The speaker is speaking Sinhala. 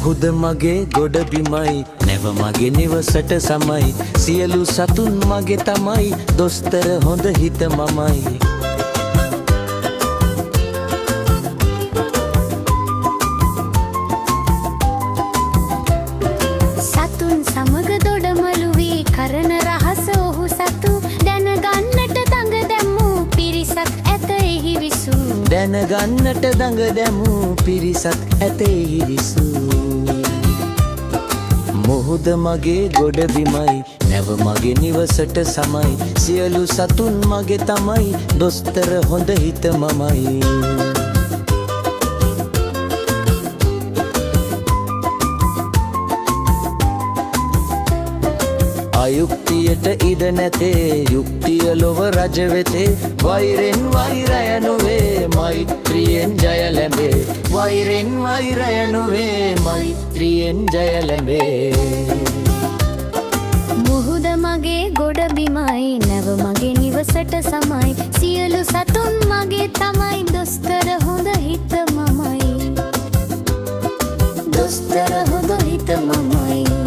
මුහුද මගේ ගොඩ බිමයි නැව මගේ නිවසට සමයි සියලු සතුන් මගේ තමයි දොස්තර හොඳ හිත මමයි සතුන් සමග දොඩමළු වී කරන රහස ඔහු සතු දැනගන්නට දඟ දැමූ පිරිසක් ඇත එහි විසූ දැනගන්නට දඟ දැමූ පිරිසක් ඇත එහි විසූ මුහුද මගේ ගොඩ බිමයි නැව මගේ නිවසට සමයි සියලු සතුන් මගේ තමයි දොස්තර හොඳ හිත මමයි අයුක්තියට ඉඩ නැතේ යුක්තිය ලොව රජ වෙතේ වෛරෙන් වෛරය නොවේ මෛත්‍රියෙන් ජය ලැබේ වෛරෙන් වෛරය නොවේ මෛත්‍රියෙන් ජය ලැබේ මුහුද මගේ ගොඩ බිමයි නැව මගේ නිවසට සමයි සියලු සතුන් මගේ තමයි දොස්තර හොඳ හිත මමයි දොස්තර හොඳ හිත මමයි